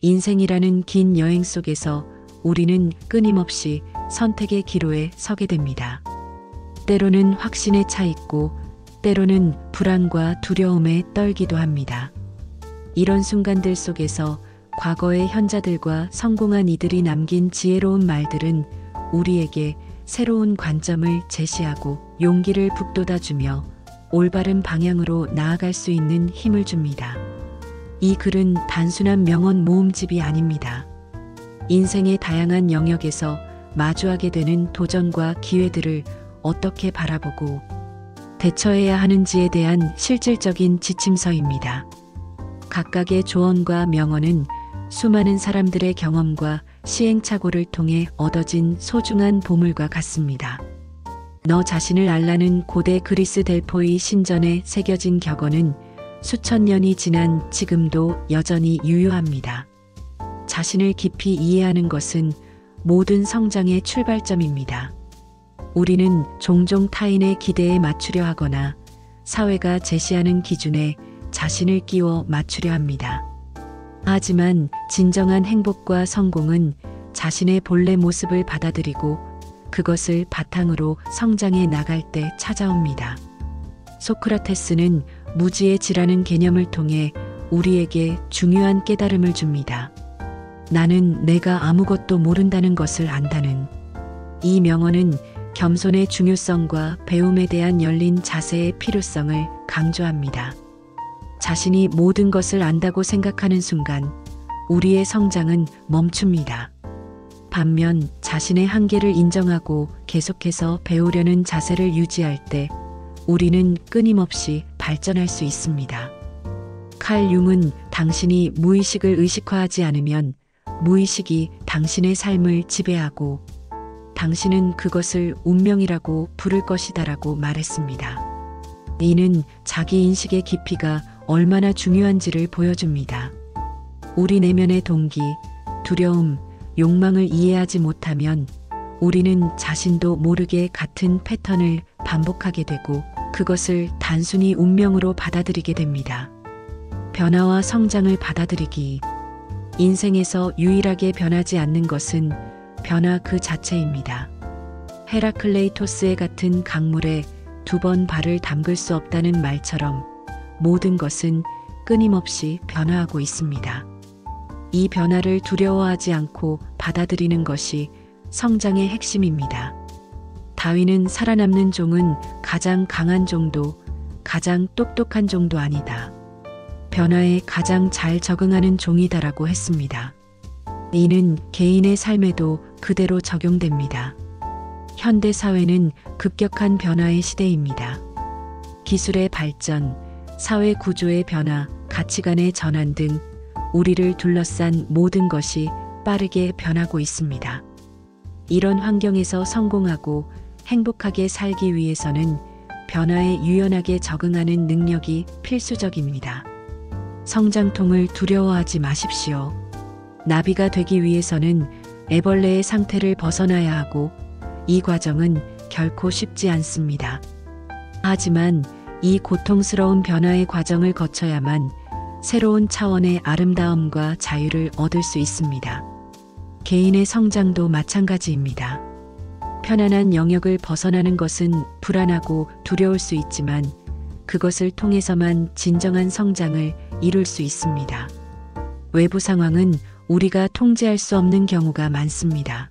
인생이라는 긴 여행 속에서 우리는 끊임없이 선택의 기로에 서게 됩니다. 때로는 확신에 차 있고 때로는 불안과 두려움에 떨기도 합니다. 이런 순간들 속에서 과거의 현자들과 성공한 이들이 남긴 지혜로운 말들은 우리에게 새로운 관점을 제시하고 용기를 북돋아주며 올바른 방향으로 나아갈 수 있는 힘을 줍니다. 이 글은 단순한 명언 모음집이 아닙니다. 인생의 다양한 영역에서 마주하게 되는 도전과 기회들을 어떻게 바라보고 대처해야 하는지에 대한 실질적인 지침서입니다. 각각의 조언과 명언은 수많은 사람들의 경험과 시행착오를 통해 얻어진 소중한 보물과 같습니다. 너 자신을 알라는 고대 그리스 델포이 신전에 새겨진 격언은 수천 년이 지난 지금도 여전히 유효합니다. 자신을 깊이 이해하는 것은 모든 성장의 출발점입니다. 우리는 종종 타인의 기대에 맞추려 하거나 사회가 제시하는 기준에 자신을 끼워 맞추려 합니다. 하지만 진정한 행복과 성공은 자신의 본래 모습을 받아들이고 그것을 바탕으로 성장해 나갈 때 찾아옵니다. 소크라테스는 무지의 지라는 개념을 통해 우리에게 중요한 깨달음을 줍니다. 나는 내가 아무것도 모른다는 것을 안다는 이 명언은 겸손의 중요성과 배움에 대한 열린 자세의 필요성을 강조합니다. 자신이 모든 것을 안다고 생각하는 순간 우리의 성장은 멈춥니다. 반면 자신의 한계를 인정하고 계속해서 배우려는 자세를 유지할 때 우리는 끊임없이 발전할 수 있습니다. 칼 융은 당신이 무의식을 의식화하지 않으면 무의식이 당신의 삶을 지배하고 당신은 그것을 운명이라고 부를 것이다라고 말했습니다. 이는 자기 인식의 깊이가 얼마나 중요한지를 보여줍니다. 우리 내면의 동기, 두려움, 욕망을 이해하지 못하면 우리는 자신도 모르게 같은 패턴을 반복하게 되고 그것을 단순히 운명으로 받아들이게 됩니다. 변화와 성장을 받아들이기. 인생에서 유일하게 변하지 않는 것은 변화 그 자체입니다. 헤라클레이토스의 같은 강물에 2번 발을 담글 수 없다는 말처럼 모든 것은 끊임없이 변화하고 있습니다. 이 변화를 두려워하지 않고 받아들이는 것이 성장의 핵심입니다. 다윈은 살아남는 종은 가장 강한 종도, 가장 똑똑한 종도 아니다. 변화에 가장 잘 적응하는 종이다라고 했습니다. 이는 개인의 삶에도 그대로 적용됩니다. 현대 사회는 급격한 변화의 시대입니다. 기술의 발전, 사회 구조의 변화, 가치관의 전환 등 우리를 둘러싼 모든 것이 빠르게 변하고 있습니다. 이런 환경에서 성공하고 행복하게 살기 위해서는 변화에 유연하게 적응하는 능력이 필수적입니다. 성장통을 두려워하지 마십시오. 나비가 되기 위해서는 애벌레의 상태를 벗어나야 하고 이 과정은 결코 쉽지 않습니다. 하지만 이 고통스러운 변화의 과정을 거쳐야만 새로운 차원의 아름다움과 자유를 얻을 수 있습니다. 개인의 성장도 마찬가지입니다. 편안한 영역을 벗어나는 것은 불안하고 두려울 수 있지만 그것을 통해서만 진정한 성장을 이룰 수 있습니다. 외부 상황은 우리가 통제할 수 없는 경우가 많습니다.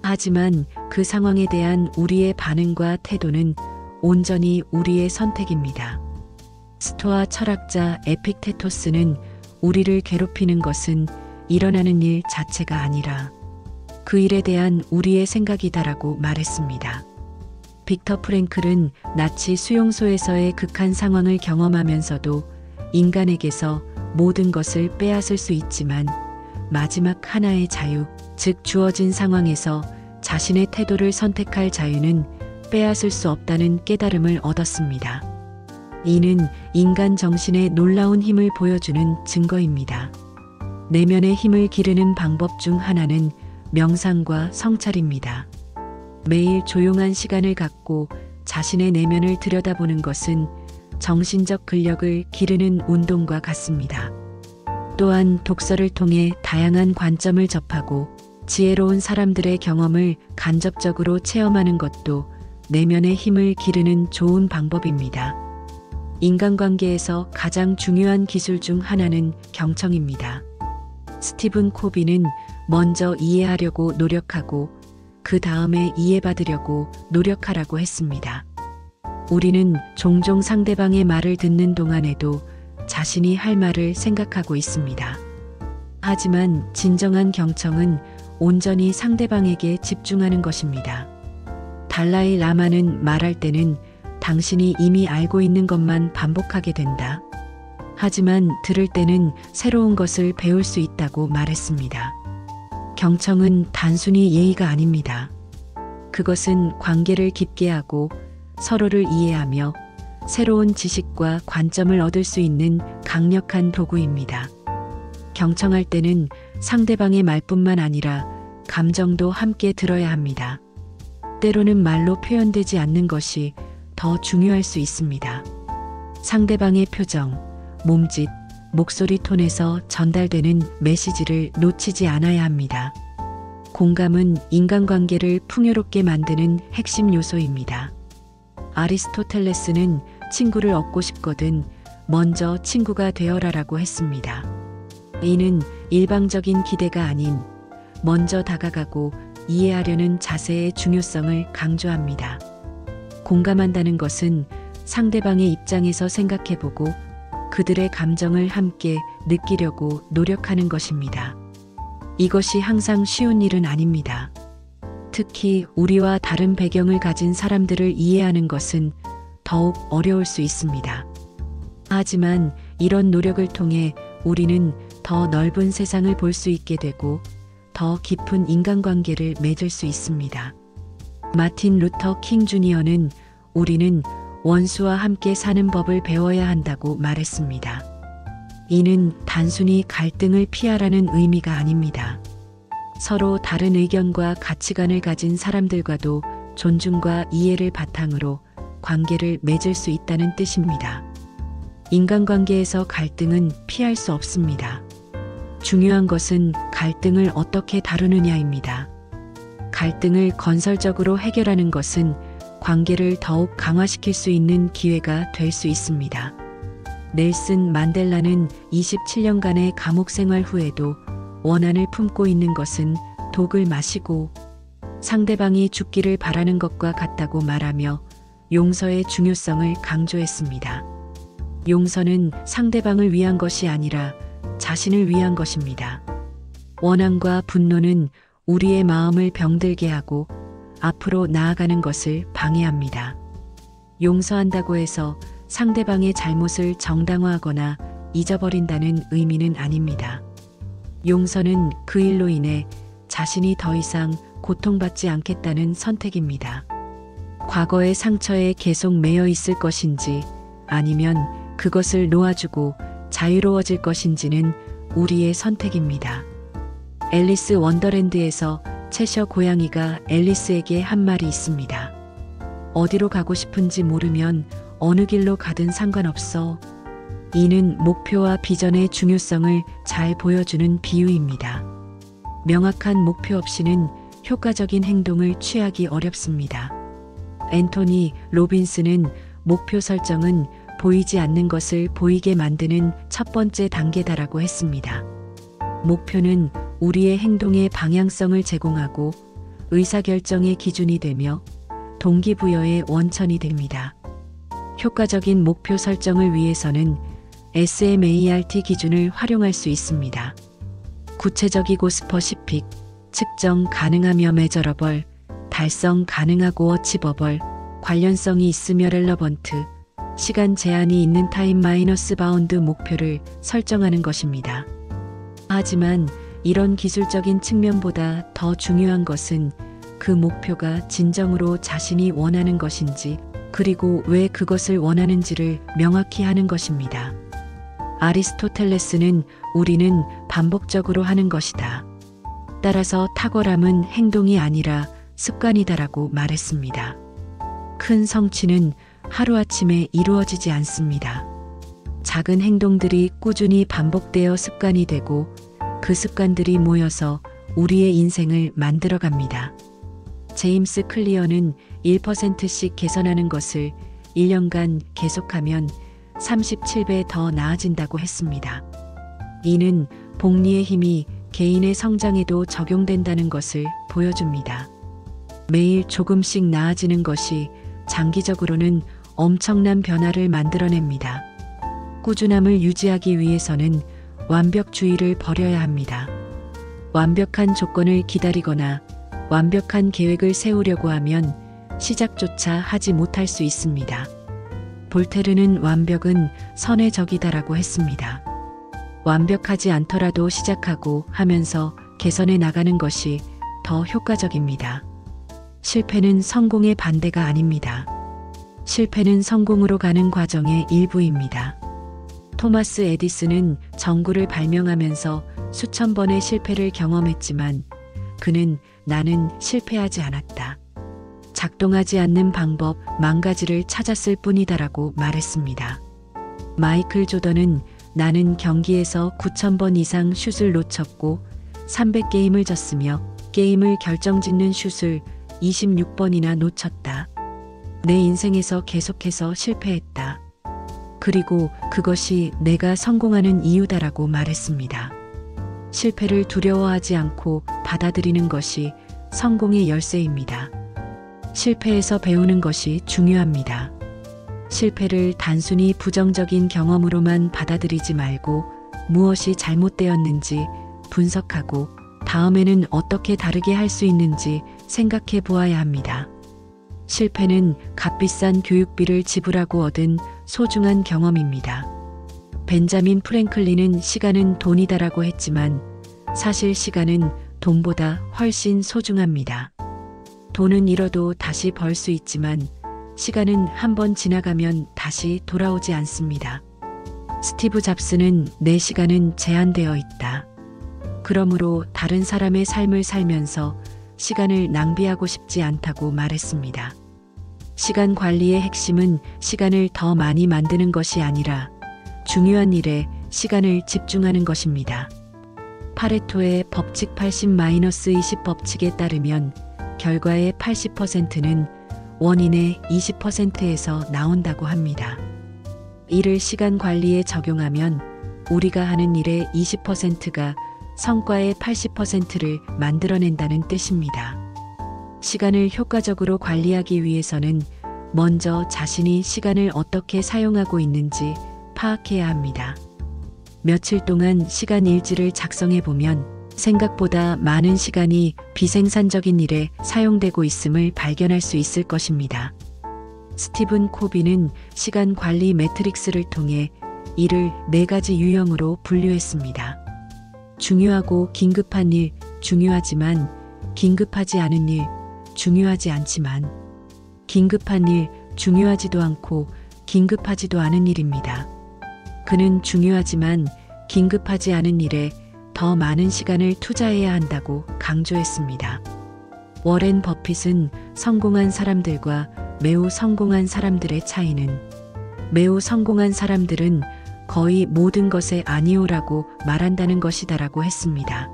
하지만 그 상황에 대한 우리의 반응과 태도는 온전히 우리의 선택입니다. 스토아 철학자 에픽테토스는 우리를 괴롭히는 것은 일어나는 일 자체가 아니라 그 일에 대한 우리의 생각이다라고 말했습니다. 빅터 프랭클은 나치 수용소에서의 극한 상황을 경험하면서도 인간에게서 모든 것을 빼앗을 수 있지만 마지막 하나의 자유, 즉 주어진 상황에서 자신의 태도를 선택할 자유는 빼앗을 수 없다는 깨달음을 얻었습니다. 이는 인간 정신의 놀라운 힘을 보여주는 증거입니다. 내면의 힘을 기르는 방법 중 하나는 명상과 성찰입니다. 매일 조용한 시간을 갖고 자신의 내면을 들여다보는 것은 정신적 근력을 기르는 운동과 같습니다. 또한 독서를 통해 다양한 관점을 접하고 지혜로운 사람들의 경험을 간접적으로 체험하는 것도 내면의 힘을 기르는 좋은 방법입니다. 인간관계에서 가장 중요한 기술 중 하나는 경청입니다. 스티븐 코비는 먼저 이해하려고 노력하고 그 다음에 이해받으려고 노력하라고 했습니다. 우리는 종종 상대방의 말을 듣는 동안에도 자신이 할 말을 생각하고 있습니다. 하지만 진정한 경청은 온전히 상대방에게 집중하는 것입니다. 달라이 라마는 말할 때는 당신이 이미 알고 있는 것만 반복하게 된다. 하지만 들을 때는 새로운 것을 배울 수 있다고 말했습니다. 경청은 단순히 예의가 아닙니다. 그것은 관계를 깊게 하고 서로를 이해하며 새로운 지식과 관점을 얻을 수 있는 강력한 도구입니다. 경청할 때는 상대방의 말뿐만 아니라 감정도 함께 들어야 합니다. 때로는 말로 표현되지 않는 것이 더 중요할 수 있습니다. 상대방의 표정, 몸짓, 목소리 톤에서 전달되는 메시지를 놓치지 않아야 합니다. 공감은 인간관계를 풍요롭게 만드는 핵심 요소입니다. 아리스토텔레스는 친구를 얻고 싶거든 먼저 친구가 되어라라고 했습니다. 이는 일방적인 기대가 아닌 먼저 다가가고 이해하려는 자세의 중요성을 강조합니다. 공감한다는 것은 상대방의 입장에서 생각해보고 그들의 감정을 함께 느끼려고 노력하는 것입니다. 이것이 항상 쉬운 일은 아닙니다. 특히 우리와 다른 배경을 가진 사람들을 이해하는 것은 더욱 어려울 수 있습니다. 하지만 이런 노력을 통해 우리는 더 넓은 세상을 볼 수 있게 되고 더 깊은 인간관계를 맺을 수 있습니다. 마틴 루터 킹 주니어는 우리는 원수와 함께 사는 법을 배워야 한다고 말했습니다. 이는 단순히 갈등을 피하라는 의미가 아닙니다. 서로 다른 의견과 가치관을 가진 사람들과도 존중과 이해를 바탕으로 관계를 맺을 수 있다는 뜻입니다. 인간관계에서 갈등은 피할 수 없습니다. 중요한 것은 갈등을 어떻게 다루느냐입니다. 갈등을 건설적으로 해결하는 것은 관계를 더욱 강화시킬 수 있는 기회가 될 수 있습니다. 넬슨 만델라는 27년간의 감옥 생활 후에도 원한을 품고 있는 것은 독을 마시고 상대방이 죽기를 바라는 것과 같다고 말하며 용서의 중요성을 강조했습니다. 용서는 상대방을 위한 것이 아니라 자신을 위한 것입니다. 원한과 분노는 우리의 마음을 병들게 하고 앞으로 나아가는 것을 방해합니다. 용서한다고 해서 상대방의 잘못을 정당화하거나 잊어버린다는 의미는 아닙니다. 용서는 그 일로 인해 자신이 더 이상 고통받지 않겠다는 선택입니다. 과거의 상처에 계속 매여 있을 것인지 아니면 그것을 놓아주고 자유로워질 것인지는 우리의 선택입니다. 앨리스 원더랜드에서 채셔 고양이가 앨리스에게 한 말이 있습니다. 어디로 가고 싶은지 모르면 어느 길로 가든 상관없어. 이는 목표와 비전의 중요성을 잘 보여주는 비유입니다. 명확한 목표 없이는 효과적인 행동을 취하기 어렵습니다. 앤토니 로빈스는 목표 설정은 보이지 않는 것을 보이게 만드는 첫 번째 단계다라고 했습니다. 목표는 우리의 행동의 방향성을 제공하고 의사결정의 기준이 되며 동기부여의 원천이 됩니다. 효과적인 목표 설정을 위해서는 SMART 기준을 활용할 수 있습니다. 구체적이고 스퍼시픽, 측정 가능하며 메저러벌, 달성 가능하고 어치버벌, 관련성이 있으며 렐러번트, 시간 제한이 있는 타임 마이너스 바운드 목표를 설정하는 것입니다. 하지만 이런 기술적인 측면보다 더 중요한 것은 그 목표가 진정으로 자신이 원하는 것인지 그리고 왜 그것을 원하는지를 명확히 하는 것입니다. 아리스토텔레스는 우리는 반복적으로 하는 것이다. 따라서 탁월함은 행동이 아니라 습관이다라고 말했습니다. 큰 성취는 하루아침에 이루어지지 않습니다. 작은 행동들이 꾸준히 반복되어 습관이 되고 그 습관들이 모여서 우리의 인생을 만들어갑니다. 제임스 클리어는 1%씩 개선하는 것을 1년간 계속하면 37배 더 나아진다고 했습니다. 이는 복리의 힘이 개인의 성장에도 적용된다는 것을 보여줍니다. 매일 조금씩 나아지는 것이 장기적으로는 엄청난 변화를 만들어냅니다. 꾸준함을 유지하기 위해서는 완벽주의를 버려야 합니다. 완벽한 조건을 기다리거나 완벽한 계획을 세우려고 하면 시작조차 하지 못할 수 있습니다. 볼테르는 완벽은 선의 적이다라고 했습니다. 완벽하지 않더라도 시작하고 하면서 개선해 나가는 것이 더 효과적입니다. 실패는 성공의 반대가 아닙니다. 실패는 성공으로 가는 과정의 일부입니다. 토마스 에디슨은 전구를 발명하면서 수천 번의 실패를 경험했지만 그는 나는 실패하지 않았다. 작동하지 않는 방법 10,000가지를 찾았을 뿐이다라고 말했습니다. 마이클 조던은 나는 경기에서 9,000번 이상 슛을 놓쳤고 300게임을 졌으며 게임을 결정짓는 슛을 26번이나 놓쳤다. 내 인생에서 계속해서 실패했다. 그리고 그것이 내가 성공하는 이유다라고 말했습니다. 실패를 두려워하지 않고 받아들이는 것이 성공의 열쇠입니다. 실패에서 배우는 것이 중요합니다. 실패를 단순히 부정적인 경험으로만 받아들이지 말고 무엇이 잘못되었는지 분석하고 다음에는 어떻게 다르게 할 수 있는지 생각해 보아야 합니다. 실패는 값비싼 교육비를 지불하고 얻은 소중한 경험입니다. 벤자민 프랭클린은 시간은 돈이다라고 했지만 사실 시간은 돈보다 훨씬 소중합니다. 돈은 잃어도 다시 벌 수 있지만 시간은 한번 지나가면 다시 돌아오지 않습니다. 스티브 잡스는 내 시간은 제한되어 있다. 그러므로 다른 사람의 삶을 살면서 시간을 낭비하고 싶지 않다고 말했습니다. 시간 관리의 핵심은 시간을 더 많이 만드는 것이 아니라 중요한 일에 시간을 집중하는 것입니다. 파레토의 법칙 80-20 법칙에 따르면 결과의 80%는 원인의 20%에서 나온다고 합니다. 이를 시간 관리에 적용하면 우리가 하는 일의 20%가 성과의 80%를 만들어낸다는 뜻입니다. 시간을 효과적으로 관리하기 위해서는 먼저 자신이 시간을 어떻게 사용하고 있는지 파악해야 합니다. 며칠 동안 시간 일지를 작성해 보면 생각보다 많은 시간이 비생산적인 일에 사용되고 있음을 발견할 수 있을 것입니다. 스티븐 코비는 시간 관리 매트릭스를 통해 이를 4가지 유형으로 분류했습니다. 중요하고 긴급한 일, 중요하지만 긴급하지 않은 일, 중요하지 않지만 긴급한 일, 중요하지도 않고 긴급하지도 않은 일입니다. 그는 중요하지만 긴급하지 않은 일에 더 많은 시간을 투자해야 한다고 강조했습니다. 워렌 버핏은 성공한 사람들과 매우 성공한 사람들의 차이는 매우 성공한 사람들은 거의 모든 것에 아니오라고 말한다는 것이다라고 했습니다.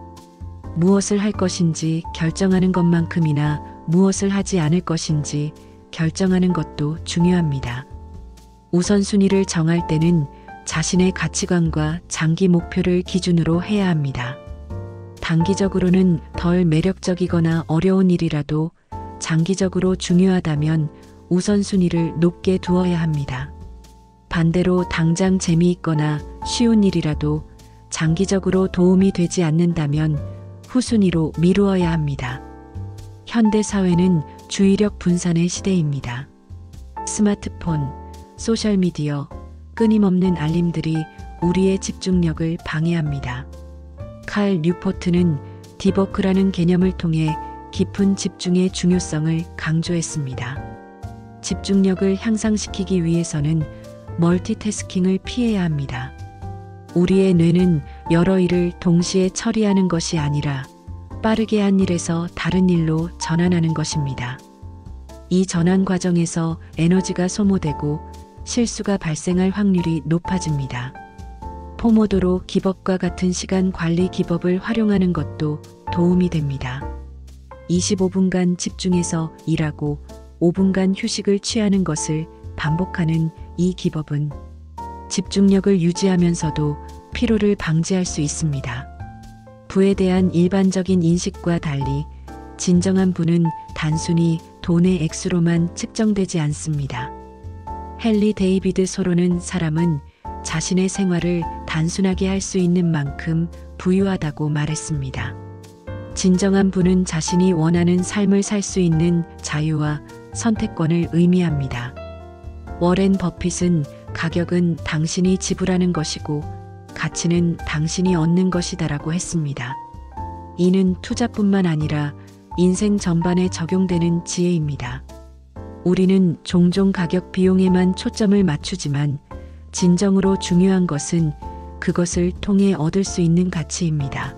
무엇을 할 것인지 결정하는 것만큼이나 무엇을 하지 않을 것인지 결정하는 것도 중요합니다. 우선순위를 정할 때는 자신의 가치관과 장기 목표를 기준으로 해야 합니다. 단기적으로는 덜 매력적이거나 어려운 일이라도 장기적으로 중요하다면 우선순위를 높게 두어야 합니다. 반대로 당장 재미있거나 쉬운 일이라도 장기적으로 도움이 되지 않는다면 후순위로 미루어야 합니다. 현대 사회는 주의력 분산의 시대입니다. 스마트폰, 소셜미디어, 끊임없는 알림들이 우리의 집중력을 방해합니다. 칼 뉴포트는 딥워크라는 개념을 통해 깊은 집중의 중요성을 강조했습니다. 집중력을 향상시키기 위해서는 멀티태스킹을 피해야 합니다. 우리의 뇌는 여러 일을 동시에 처리하는 것이 아니라 빠르게 한 일에서 다른 일로 전환하는 것입니다. 이 전환 과정에서 에너지가 소모되고 실수가 발생할 확률이 높아집니다. 포모도로 기법과 같은 시간 관리 기법을 활용하는 것도 도움이 됩니다. 25분간 집중해서 일하고 5분간 휴식을 취하는 것을 반복하는 이 기법은 집중력을 유지하면서도 피로를 방지할 수 있습니다. 부에 대한 일반적인 인식과 달리 진정한 부는 단순히 돈의 액수로만 측정되지 않습니다. 헨리 데이비드 소로는 사람은 자신의 생활을 단순하게 할 수 있는 만큼 부유하다고 말했습니다. 진정한 부는 자신이 원하는 삶을 살 수 있는 자유와 선택권을 의미합니다. 워렌 버핏은 가격은 당신이 지불하는 것이고 가치는 당신이 얻는 것이다라고 했습니다. 이는 투자뿐만 아니라 인생 전반에 적용되는 지혜입니다. 우리는 종종 가격 비용에만 초점을 맞추지만 진정으로 중요한 것은 그것을 통해 얻을 수 있는 가치입니다.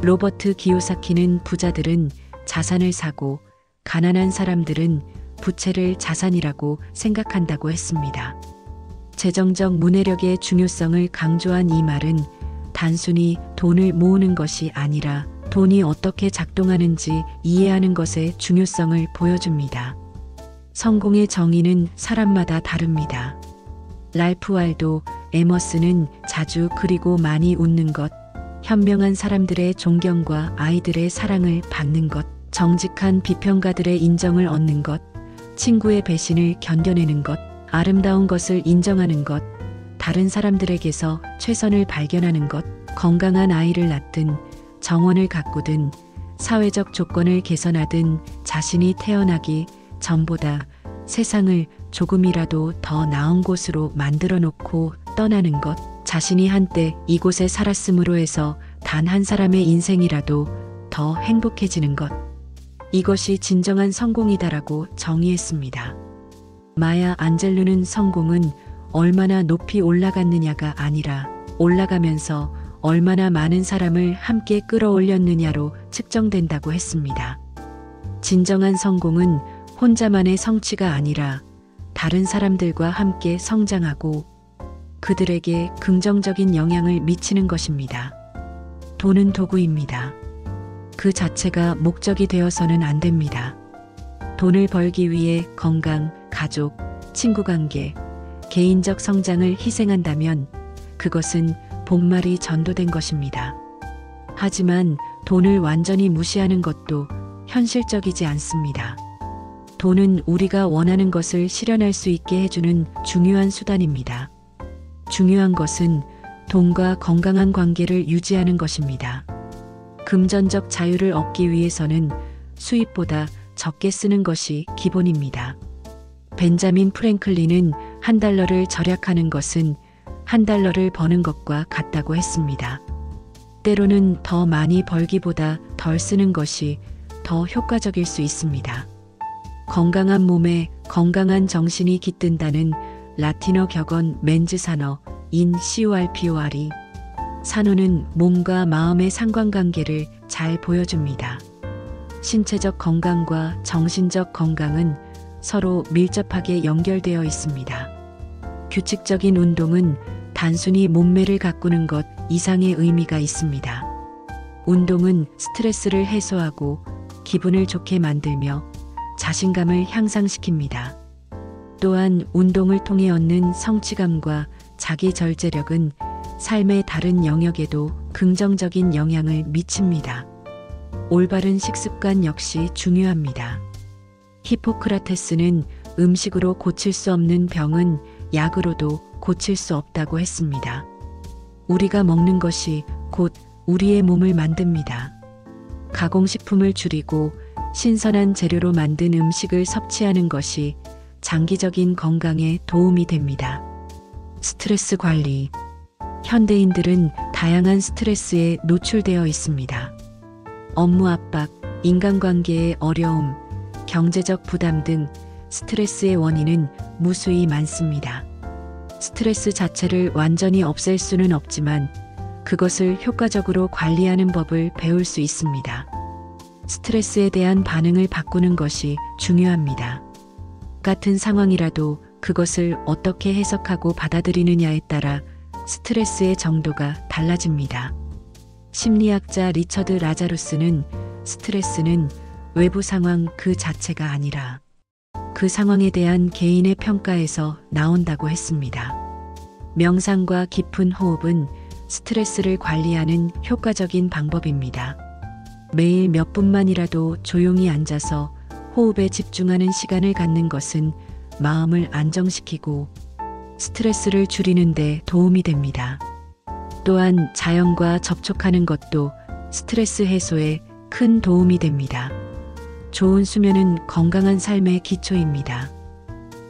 로버트 기요사키는 부자들은 자산을 사고 가난한 사람들은 부채를 자산이라고 생각한다고 했습니다. 재정적 문해력의 중요성을 강조한 이 말은 단순히 돈을 모으는 것이 아니라 돈이 어떻게 작동하는지 이해하는 것의 중요성을 보여줍니다. 성공의 정의는 사람마다 다릅니다. 랄프 waldo 에머스는 자주 그리고 많이 웃는 것, 현명한 사람들의 존경과 아이들의 사랑을 받는 것, 정직한 비평가들의 인정을 얻는 것, 친구의 배신을 견뎌내는 것, 아름다운 것을 인정하는 것, 다른 사람들에게서 최선을 발견하는 것, 건강한 아이를 낳든 정원을 가꾸든 사회적 조건을 개선하든 자신이 태어나기 전보다 세상을 조금이라도 더 나은 곳으로 만들어 놓고 떠나는 것, 자신이 한때 이곳에 살았음으로 해서 단 한 사람의 인생이라도 더 행복해지는 것. 이것이 진정한 성공이다라고 정의했습니다. 마야 안젤루는 성공은 얼마나 높이 올라갔느냐가 아니라 올라가면서 얼마나 많은 사람을 함께 끌어올렸느냐로 측정된다고 했습니다. 진정한 성공은 혼자만의 성취가 아니라 다른 사람들과 함께 성장하고 그들에게 긍정적인 영향을 미치는 것입니다. 돈은 도구입니다. 그 자체가 목적이 되어서는 안 됩니다. 돈을 벌기 위해 건강, 가족, 친구관계, 개인적 성장을 희생한다면 그것은 본말이 전도된 것입니다. 하지만 돈을 완전히 무시하는 것도 현실적이지 않습니다. 돈은 우리가 원하는 것을 실현할 수 있게 해주는 중요한 수단입니다. 중요한 것은 돈과 건강한 관계를 유지하는 것입니다. 금전적 자유를 얻기 위해서는 수입보다 적게 쓰는 것이 기본입니다. 벤자민 프랭클린은 $1를 절약하는 것은 $1를 버는 것과 같다고 했습니다. 때로는 더 많이 벌기보다 덜 쓰는 것이 더 효과적일 수 있습니다. 건강한 몸에 건강한 정신이 깃든다는 라틴어 격언 멘즈 사너 인 corpore 산호는 몸과 마음의 상관관계를 잘 보여줍니다. 신체적 건강과 정신적 건강은 서로 밀접하게 연결되어 있습니다. 규칙적인 운동은 단순히 몸매를 가꾸는 것 이상의 의미가 있습니다. 운동은 스트레스를 해소하고 기분을 좋게 만들며 자신감을 향상시킵니다. 또한 운동을 통해 얻는 성취감과 자기 절제력은 삶의 다른 영역에도 긍정적인 영향을 미칩니다. 올바른 식습관 역시 중요합니다. 히포크라테스는 음식으로 고칠 수 없는 병은 약으로도 고칠 수 없다고 했습니다. 우리가 먹는 것이 곧 우리의 몸을 만듭니다. 가공식품을 줄이고 신선한 재료로 만든 음식을 섭취하는 것이 장기적인 건강에 도움이 됩니다. 스트레스 관리. 현대인들은 다양한 스트레스에 노출되어 있습니다. 업무 압박, 인간관계의 어려움, 경제적 부담 등 스트레스의 원인은 무수히 많습니다. 스트레스 자체를 완전히 없앨 수는 없지만 그것을 효과적으로 관리하는 법을 배울 수 있습니다. 스트레스에 대한 반응을 바꾸는 것이 중요합니다. 같은 상황이라도 그것을 어떻게 해석하고 받아들이느냐에 따라 스트레스의 정도가 달라집니다. 심리학자 리처드 라자루스는 스트레스는 외부 상황 그 자체가 아니라 그 상황에 대한 개인의 평가에서 나온다고 했습니다. 명상과 깊은 호흡은 스트레스를 관리하는 효과적인 방법입니다. 매일 몇 분만이라도 조용히 앉아서 호흡에 집중하는 시간을 갖는 것은 마음을 안정시키고 스트레스를 줄이는 데 도움이 됩니다. 또한 자연과 접촉하는 것도 스트레스 해소에 큰 도움이 됩니다. 좋은 수면은 건강한 삶의 기초입니다.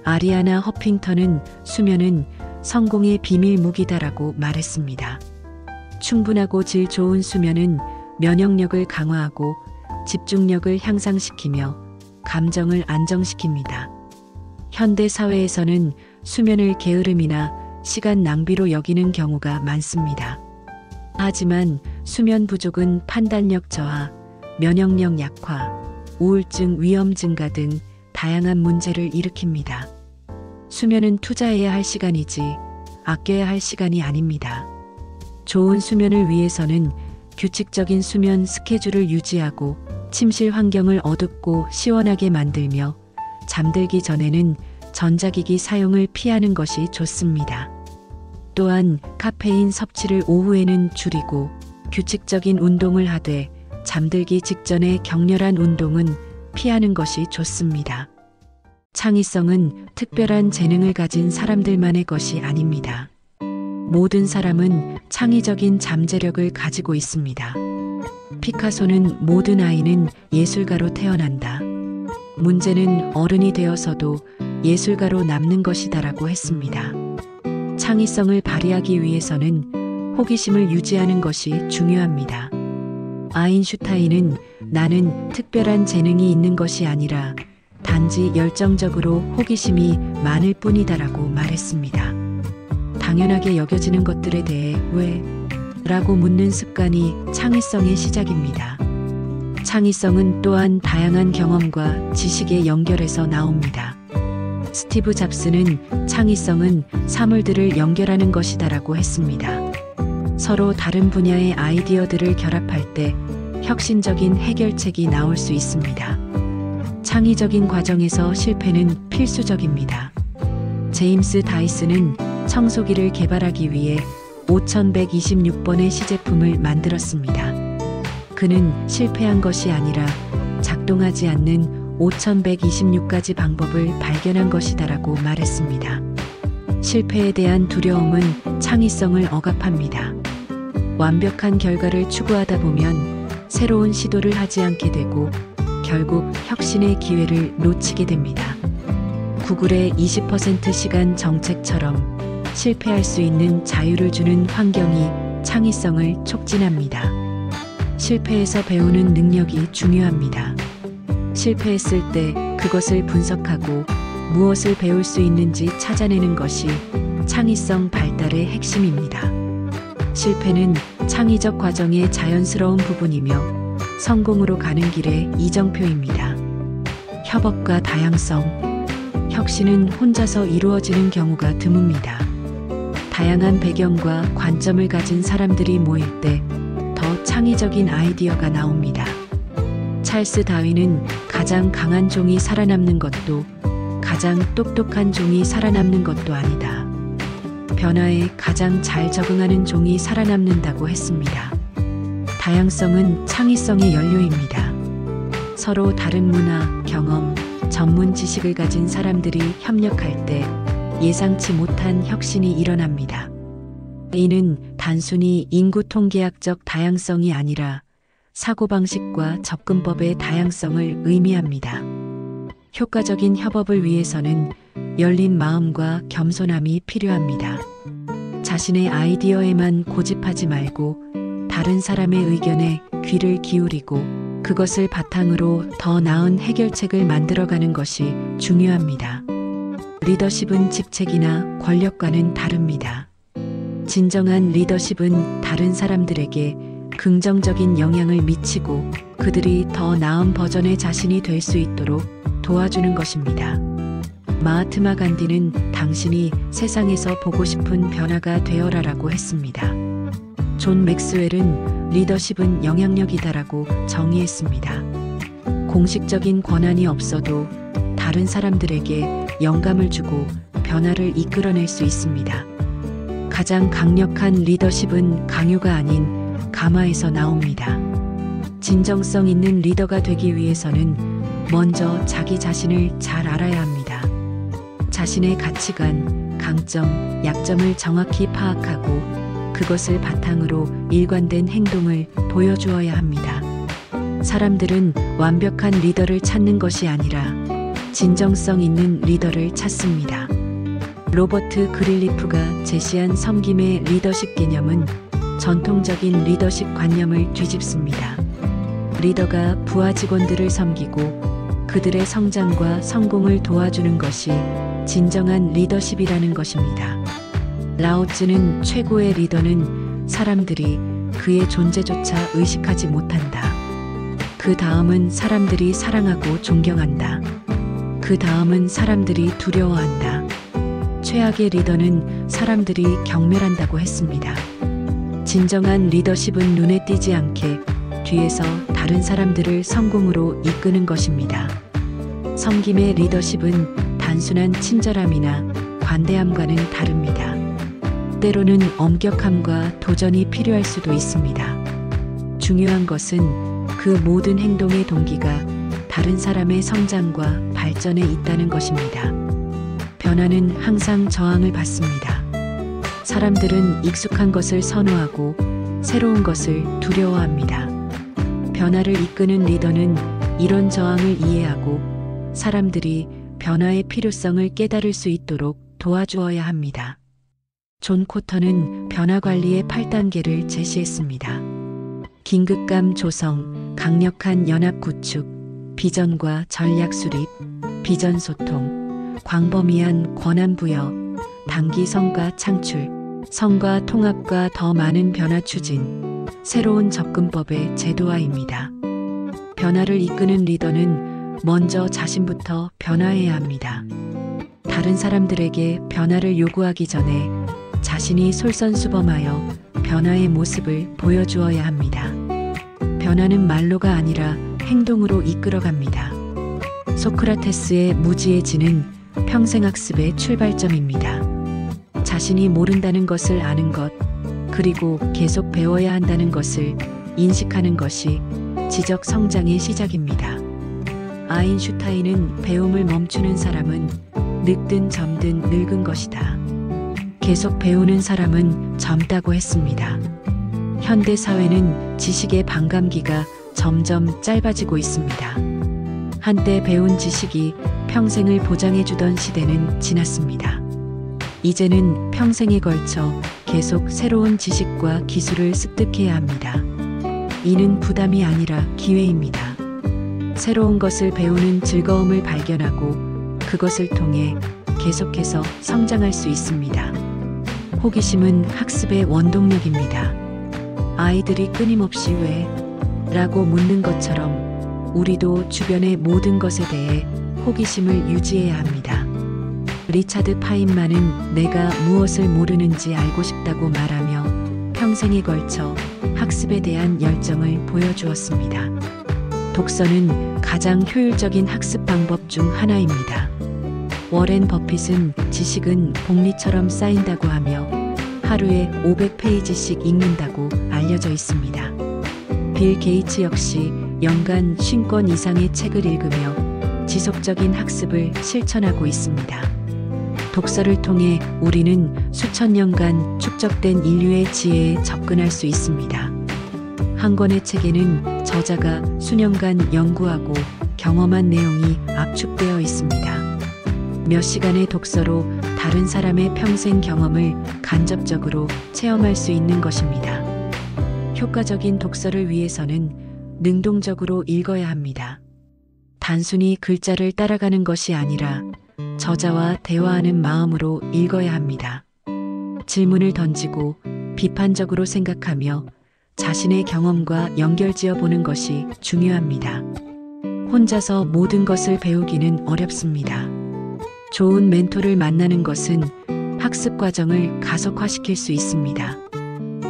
아리아나 허핑턴은 수면은 성공의 비밀 무기다라고 말했습니다. 충분하고 질 좋은 수면은 면역력을 강화하고 집중력을 향상시키며 감정을 안정시킵니다. 현대 사회에서는 수면을 게으름이나 시간 낭비로 여기는 경우가 많습니다. 하지만 수면 부족은 판단력 저하, 면역력 약화, 우울증 위험 증가 등 다양한 문제를 일으킵니다. 수면은 투자해야 할 시간이지 아껴야 할 시간이 아닙니다. 좋은 수면을 위해서는 규칙적인 수면 스케줄을 유지하고 침실 환경을 어둡고 시원하게 만들며 잠들기 전에는 전자기기 사용을 피하는 것이 좋습니다. 또한 카페인 섭취를 오후에는 줄이고 규칙적인 운동을 하되 잠들기 직전에 격렬한 운동은 피하는 것이 좋습니다. 창의성은 특별한 재능을 가진 사람들만의 것이 아닙니다. 모든 사람은 창의적인 잠재력을 가지고 있습니다. 피카소는 모든 아이는 예술가로 태어난다. 문제는 어른이 되어서도 예술가로 남는 것이다라고 했습니다. 창의성을 발휘하기 위해서는 호기심을 유지하는 것이 중요합니다. 아인슈타인은 나는 특별한 재능이 있는 것이 아니라 단지 열정적으로 호기심이 많을 뿐이다라고 말했습니다. 당연하게 여겨지는 것들에 대해 왜? 라고 묻는 습관이 창의성의 시작입니다. 창의성은 또한 다양한 경험과 지식에 연결해서 나옵니다. 스티브 잡스는 창의성은 사물들을 연결하는 것이다라고 했습니다. 서로 다른 분야의 아이디어들을 결합할 때 혁신적인 해결책이 나올 수 있습니다. 창의적인 과정에서 실패는 필수적입니다. 제임스 다이슨은 청소기를 개발하기 위해 5126번의 시제품을 만들었습니다. 그는 실패한 것이 아니라 작동하지 않는 5126가지 방법을 발견한 것이다라고 말했습니다. 실패에 대한 두려움은 창의성을 억압합니다. 완벽한 결과를 추구하다 보면 새로운 시도를 하지 않게 되고 결국 혁신의 기회를 놓치게 됩니다. 구글의 20% 시간 정책처럼 실패할 수 있는 자유를 주는 환경이 창의성을 촉진합니다. 실패에서 배우는 능력이 중요합니다. 실패했을 때 그것을 분석하고 무엇을 배울 수 있는지 찾아내는 것이 창의성 발달의 핵심입니다. 실패는 창의적 과정의 자연스러운 부분이며 성공으로 가는 길의 이정표입니다. 협업과 다양성. 혁신은 혼자서 이루어지는 경우가 드뭅니다. 다양한 배경과 관점을 가진 사람들이 모일 때 더 창의적인 아이디어가 나옵니다. 찰스 다윈은 가장 강한 종이 살아남는 것도 가장 똑똑한 종이 살아남는 것도 아니다. 변화에 가장 잘 적응하는 종이 살아남는다고 했습니다. 다양성은 창의성의 연료입니다. 서로 다른 문화, 경험, 전문 지식을 가진 사람들이 협력할 때 예상치 못한 혁신이 일어납니다. 이는 단순히 인구 통계학적 다양성이 아니라 사고방식과 접근법의 다양성을 의미합니다. 효과적인 협업을 위해서는 열린 마음과 겸손함이 필요합니다. 자신의 아이디어에만 고집하지 말고 다른 사람의 의견에 귀를 기울이고 그것을 바탕으로 더 나은 해결책을 만들어가는 것이 중요합니다. 리더십은 직책이나 권력과는 다릅니다. 진정한 리더십은 다른 사람들에게 긍정적인 영향을 미치고 그들이 더 나은 버전의 자신이 될 수 있도록 도와주는 것입니다. 마하트마 간디는 당신이 세상에서 보고 싶은 변화가 되어라라고 했습니다. 존 맥스웰은 리더십은 영향력이다라고 정의했습니다. 공식적인 권한이 없어도 다른 사람들에게 영감을 주고 변화를 이끌어낼 수 있습니다. 가장 강력한 리더십은 강요가 아닌 감화에서 나옵니다. 진정성 있는 리더가 되기 위해서는 먼저 자기 자신을 잘 알아야 합니다. 자신의 가치관, 강점, 약점을 정확히 파악하고 그것을 바탕으로 일관된 행동을 보여주어야 합니다. 사람들은 완벽한 리더를 찾는 것이 아니라 진정성 있는 리더를 찾습니다. 로버트 그릴리프가 제시한 섬김의 리더십 개념은 전통적인 리더십 관념을 뒤집습니다. 리더가 부하 직원들을 섬기고 그들의 성장과 성공을 도와주는 것이 진정한 리더십이라는 것입니다. 라오츠는 최고의 리더는 사람들이 그의 존재조차 의식하지 못한다. 그 다음은 사람들이 사랑하고 존경한다. 그 다음은 사람들이 두려워한다. 최악의 리더는 사람들이 경멸한다고 했습니다. 진정한 리더십은 눈에 띄지 않게 뒤에서 다른 사람들을 성공으로 이끄는 것입니다. 섬김의 리더십은 단순한 친절함이나 관대함과는 다릅니다. 때로는 엄격함과 도전이 필요할 수도 있습니다. 중요한 것은 그 모든 행동의 동기가 다른 사람의 성장과 발전에 있다는 것입니다. 변화는 항상 저항을 받습니다. 사람들은 익숙한 것을 선호하고 새로운 것을 두려워합니다. 변화를 이끄는 리더는 이런 저항을 이해하고 사람들이 변화의 필요성을 깨달을 수 있도록 도와주어야 합니다. 존 코터는 변화 관리의 8단계를 제시했습니다. 긴급감 조성, 강력한 연합 구축, 비전과 전략 수립, 비전 소통, 광범위한 권한 부여, 단기 성과 창출, 성과 통합과 더 많은 변화 추진, 새로운 접근법의 제도화입니다. 변화를 이끄는 리더는 먼저 자신부터 변화해야 합니다. 다른 사람들에게 변화를 요구하기 전에 자신이 솔선수범하여 변화의 모습을 보여주어야 합니다. 변화는 말로가 아니라 행동으로 이끌어갑니다. 소크라테스의 무지해지는 평생학습의 출발점입니다. 자신이 모른다는 것을 아는 것, 그리고 계속 배워야 한다는 것을 인식하는 것이 지적 성장의 시작입니다. 아인슈타인은 배움을 멈추는 사람은 늙든 젊든 늙은 것이다. 계속 배우는 사람은 젊다고 했습니다. 현대 사회는 지식의 반감기가 점점 짧아지고 있습니다. 한때 배운 지식이 평생을 보장해주던 시대는 지났습니다. 이제는 평생에 걸쳐 계속 새로운 지식과 기술을 습득해야 합니다. 이는 부담이 아니라 기회입니다. 새로운 것을 배우는 즐거움을 발견하고 그것을 통해 계속해서 성장할 수 있습니다. 호기심은 학습의 원동력입니다. 아이들이 끊임없이 왜? 라고 묻는 것처럼 우리도 주변의 모든 것에 대해 호기심을 유지해야 합니다. 리차드 파인만은 내가 무엇을 모르는지 알고 싶다고 말하며 평생에 걸쳐 학습에 대한 열정을 보여주었습니다. 독서는 가장 효율적인 학습 방법 중 하나입니다. 워렌 버핏은 지식은 복리처럼 쌓인다고 하며 하루에 500페이지씩 읽는다고 알려져 있습니다. 빌 게이츠 역시 연간 50권 이상의 책을 읽으며 지속적인 학습을 실천하고 있습니다. 독서를 통해 우리는 수천 년간 축적된 인류의 지혜에 접근할 수 있습니다. 한 권의 책에는 저자가 수년간 연구하고 경험한 내용이 압축되어 있습니다. 몇 시간의 독서로 다른 사람의 평생 경험을 간접적으로 체험할 수 있는 것입니다. 효과적인 독서를 위해서는 능동적으로 읽어야 합니다. 단순히 글자를 따라가는 것이 아니라 저자와 대화하는 마음으로 읽어야 합니다. 질문을 던지고 비판적으로 생각하며 자신의 경험과 연결지어 보는 것이 중요합니다. 혼자서 모든 것을 배우기는 어렵습니다. 좋은 멘토를 만나는 것은 학습 과정을 가속화시킬 수 있습니다.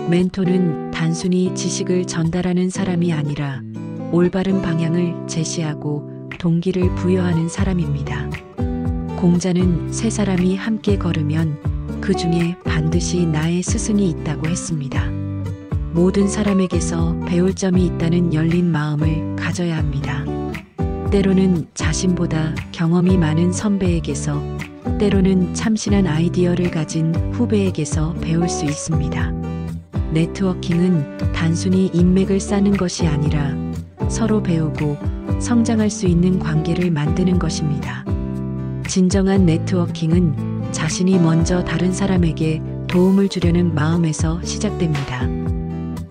멘토는 단순히 지식을 전달하는 사람이 아니라 올바른 방향을 제시하고 동기를 부여하는 사람입니다. 공자는 세 사람이 함께 걸으면 그 중에 반드시 나의 스승이 있다고 했습니다. 모든 사람에게서 배울 점이 있다는 열린 마음을 가져야 합니다. 때로는 자신보다 경험이 많은 선배에게서, 때로는 참신한 아이디어를 가진 후배에게서 배울 수 있습니다. 네트워킹은 단순히 인맥을 쌓는 것이 아니라 서로 배우고 성장할 수 있는 관계를 만드는 것입니다. 진정한 네트워킹은 자신이 먼저 다른 사람에게 도움을 주려는 마음에서 시작됩니다.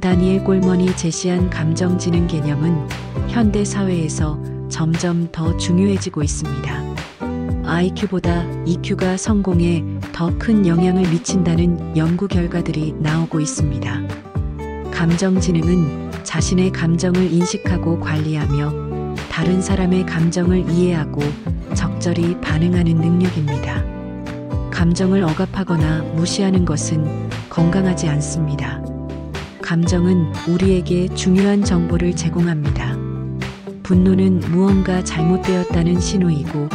다니엘 꼴먼이 제시한 감정지능 개념은 현대 사회에서 점점 더 중요해지고 있습니다. IQ보다 EQ가 성공에 더 큰 영향을 미친다는 연구 결과들이 나오고 있습니다. 감정지능은 자신의 감정을 인식하고 관리하며 다른 사람의 감정을 이해하고 적절히 반응하는 능력입니다. 감정을 억압하거나 무시하는 것은 건강하지 않습니다. 감정은 우리에게 중요한 정보를 제공합니다. 분노는 무언가 잘못되었다는 신호이고,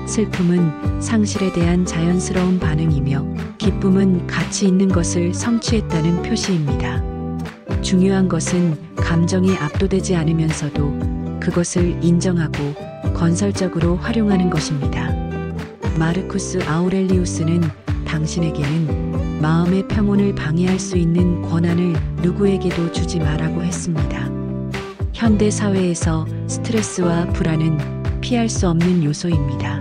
슬픔은 상실에 대한 자연스러운 반응이며, 기쁨은 가치 있는 것을 성취했다는 표시입니다. 중요한 것은 감정이 압도되지 않으면서도 그것을 인정하고 건설적으로 활용하는 것입니다. 마르쿠스 아우렐리우스는 당신에게는 마음의 평온을 방해할 수 있는 권한을 누구에게도 주지 마라고 했습니다. 현대 사회에서 스트레스와 불안은 피할 수 없는 요소입니다.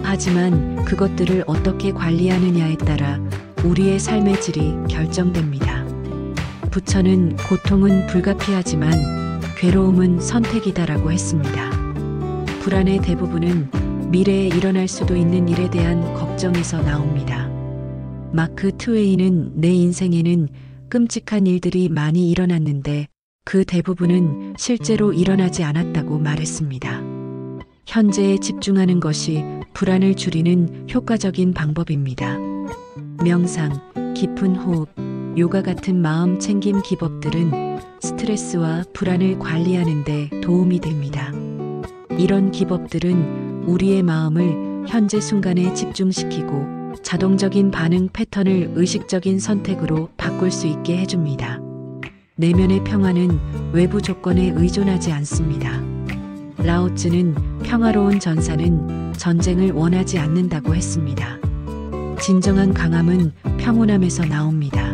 하지만 그것들을 어떻게 관리하느냐에 따라 우리의 삶의 질이 결정됩니다. 부처는 고통은 불가피하지만 괴로움은 선택이다라고 했습니다. 불안의 대부분은 미래에 일어날 수도 있는 일에 대한 걱정에서 나옵니다. 마크 트웨인은 내 인생에는 끔찍한 일들이 많이 일어났는데 그 대부분은 실제로 일어나지 않았다고 말했습니다. 현재에 집중하는 것이 불안을 줄이는 효과적인 방법입니다. 명상, 깊은 호흡, 요가 같은 마음 챙김 기법들은 스트레스와 불안을 관리하는 데 도움이 됩니다. 이런 기법들은 우리의 마음을 현재 순간에 집중시키고 자동적인 반응 패턴을 의식적인 선택으로 바꿀 수 있게 해줍니다. 내면의 평화는 외부 조건에 의존하지 않습니다. 라오츠는 평화로운 전사는 전쟁을 원하지 않는다고 했습니다. 진정한 강함은 평온함에서 나옵니다.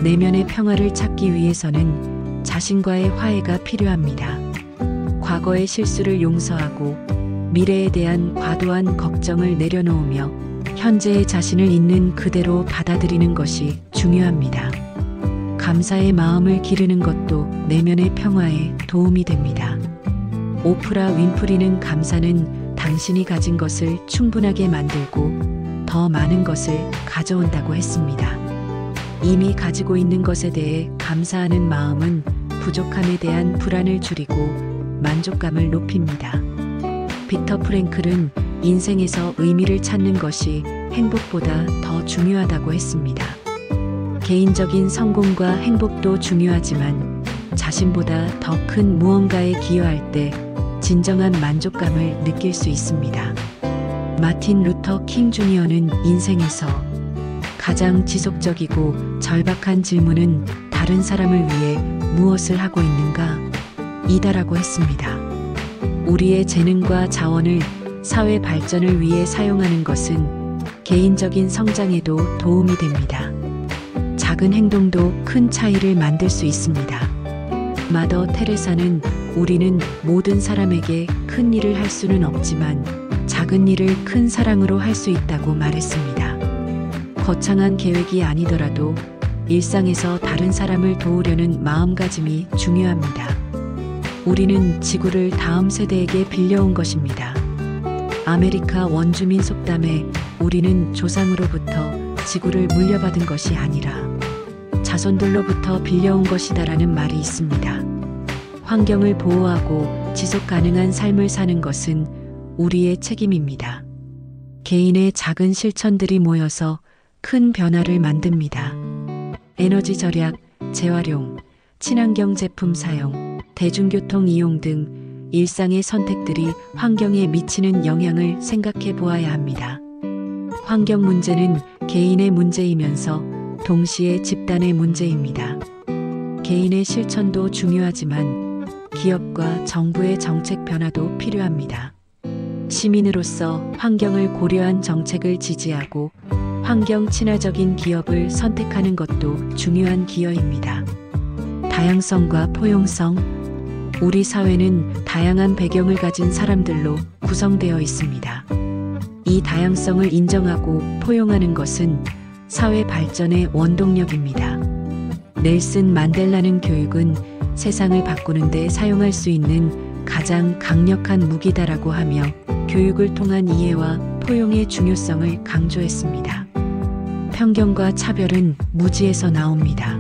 내면의 평화를 찾기 위해서는 자신과의 화해가 필요합니다. 과거의 실수를 용서하고 미래에 대한 과도한 걱정을 내려놓으며 현재의 자신을 있는 그대로 받아들이는 것이 중요합니다. 감사의 마음을 기르는 것도 내면의 평화에 도움이 됩니다. 오프라 윈프리는 감사는 당신이 가진 것을 충분하게 만들고 더 많은 것을 가져온다고 했습니다. 이미 가지고 있는 것에 대해 감사하는 마음은 부족함에 대한 불안을 줄이고 만족감을 높입니다. 빅터 프랭클은 인생에서 의미를 찾는 것이 행복보다 더 중요하다고 했습니다. 개인적인 성공과 행복도 중요하지만 자신보다 더 큰 무언가에 기여할 때 진정한 만족감을 느낄 수 있습니다. 마틴 루터 킹 주니어는 인생에서 가장 지속적이고 절박한 질문은 다른 사람을 위해 무엇을 하고 있는가? 이다라고 했습니다. 우리의 재능과 자원을 사회 발전을 위해 사용하는 것은 개인적인 성장에도 도움이 됩니다. 작은 행동도 큰 차이를 만들 수 있습니다. 마더 테레사는 우리는 모든 사람에게 큰 일을 할 수는 없지만 작은 일을 큰 사랑으로 할 수 있다고 말했습니다. 거창한 계획이 아니더라도 일상에서 다른 사람을 도우려는 마음가짐이 중요합니다. 우리는 지구를 다음 세대에게 빌려온 것입니다. 아메리카 원주민 속담에 우리는 조상으로부터 지구를 물려받은 것이 아니라 자손들로부터 빌려온 것이다라는 말이 있습니다. 환경을 보호하고 지속 가능한 삶을 사는 것은 우리의 책임입니다. 개인의 작은 실천들이 모여서 큰 변화를 만듭니다. 에너지 절약, 재활용, 친환경 제품 사용, 대중교통 이용 등 일상의 선택들이 환경에 미치는 영향을 생각해 보아야 합니다. 환경 문제는 개인의 문제이면서 동시에 집단의 문제입니다. 개인의 실천도 중요하지만 기업과 정부의 정책 변화도 필요합니다. 시민으로서 환경을 고려한 정책을 지지하고 환경 친화적인 기업을 선택하는 것도 중요한 기여입니다. 다양성과 포용성. 우리 사회는 다양한 배경을 가진 사람들로 구성되어 있습니다. 이 다양성을 인정하고 포용하는 것은 사회 발전의 원동력입니다. 넬슨 만델라는 교육은 세상을 바꾸는 데 사용할 수 있는 가장 강력한 무기다라고 하며 교육을 통한 이해와 포용의 중요성을 강조했습니다. 편견과 차별은 무지에서 나옵니다.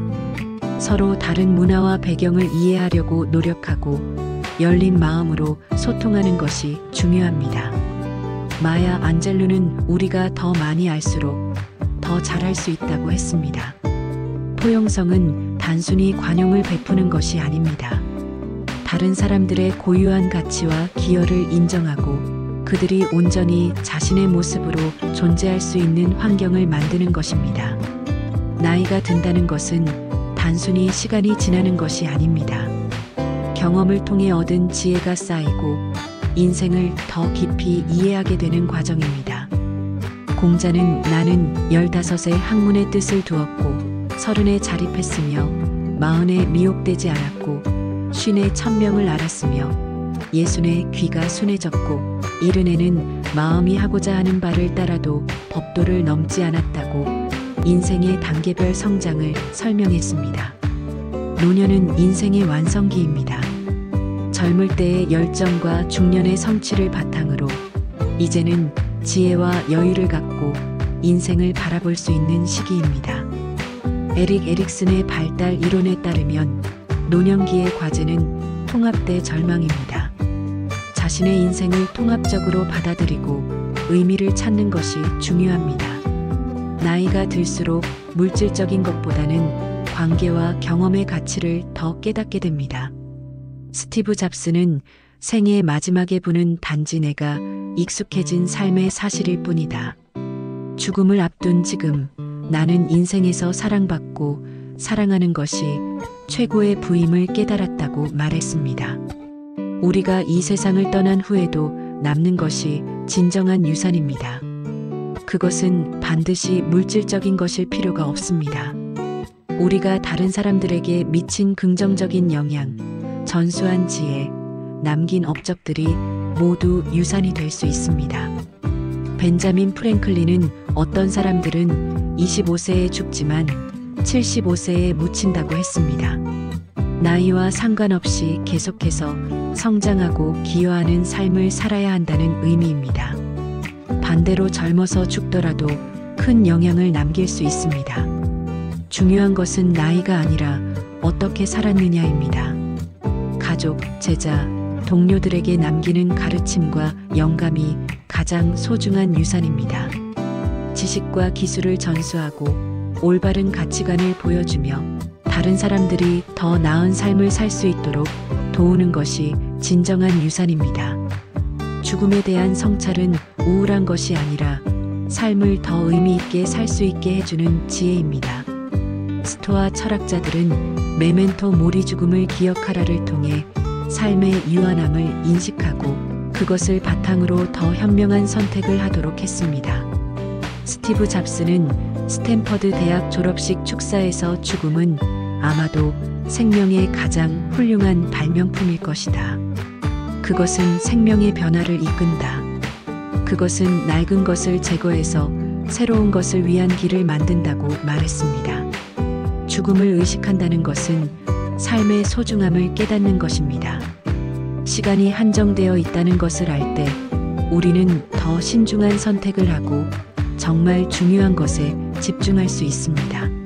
서로 다른 문화와 배경을 이해하려고 노력하고 열린 마음으로 소통하는 것이 중요합니다. 마야 안젤루는 우리가 더 많이 알수록 더 잘할 수 있다고 했습니다. 포용성은 단순히 관용을 베푸는 것이 아닙니다. 다른 사람들의 고유한 가치와 기여를 인정하고 그들이 온전히 자신의 모습으로 존재할 수 있는 환경을 만드는 것입니다. 나이가 든다는 것은 단순히 시간이 지나는 것이 아닙니다. 경험을 통해 얻은 지혜가 쌓이고 인생을 더 깊이 이해하게 되는 과정입니다. 공자는 나는 15에 학문의 뜻을 두었고 30에 자립했으며 40에 미혹되지 않았고 50에 천명을 알았으며 60에 귀가 순해졌고 70에는 마음이 하고자 하는 바를 따라도 법도를 넘지 않았다고 인생의 단계별 성장을 설명했습니다. 노년은 인생의 완성기입니다. 젊을 때의 열정과 중년의 성취를 바탕으로 이제는 지혜와 여유를 갖고 인생을 바라볼 수 있는 시기입니다. 에릭 에릭슨의 발달 이론에 따르면 노년기의 과제는 통합대 절망입니다. 자신의 인생을 통합적으로 받아들이고 의미를 찾는 것이 중요합니다. 나이가 들수록 물질적인 것보다는 관계와 경험의 가치를 더 깨닫게 됩니다. 스티브 잡스는 생의 마지막에 부는 단지 내가 익숙해진 삶의 사실일 뿐이다. 죽음을 앞둔 지금 나는 인생에서 사랑받고 사랑하는 것이 최고의 부임을 깨달았다고 말했습니다. 우리가 이 세상을 떠난 후에도 남는 것이 진정한 유산입니다. 그것은 반드시 물질적인 것일 필요가 없습니다. 우리가 다른 사람들에게 미친 긍정적인 영향, 전수한 지혜, 남긴 업적들이 모두 유산이 될 수 있습니다. 벤자민 프랭클린은 어떤 사람들은 25세에 죽지만 75세에 묻힌다고 했습니다. 나이와 상관없이 계속해서 성장하고 기여하는 삶을 살아야 한다는 의미입니다. 반대로 젊어서 죽더라도 큰 영향을 남길 수 있습니다. 중요한 것은 나이가 아니라 어떻게 살았느냐입니다. 가족, 제자, 동료들에게 남기는 가르침과 영감이 가장 소중한 유산입니다. 지식과 기술을 전수하고 올바른 가치관을 보여주며 다른 사람들이 더 나은 삶을 살 수 있도록 도우는 것이 진정한 유산입니다. 죽음에 대한 성찰은 우울한 것이 아니라 삶을 더 의미 있게 살 수 있게 해주는 지혜입니다. 스토아 철학자들은 메멘토 모리 죽음을 기억하라를 통해 삶의 유한함을 인식하고 그것을 바탕으로 더 현명한 선택을 하도록 했습니다. 스티브 잡스는 스탠퍼드 대학 졸업식 축사에서 죽음은 아마도 생명의 가장 훌륭한 발명품일 것이다. 그것은 생명의 변화를 이끈다. 그것은 낡은 것을 제거해서 새로운 것을 위한 길을 만든다고 말했습니다. 죽음을 의식한다는 것은 삶의 소중함을 깨닫는 것입니다. 시간이 한정되어 있다는 것을 알 때 우리는 더 신중한 선택을 하고 정말 중요한 것에 집중할 수 있습니다.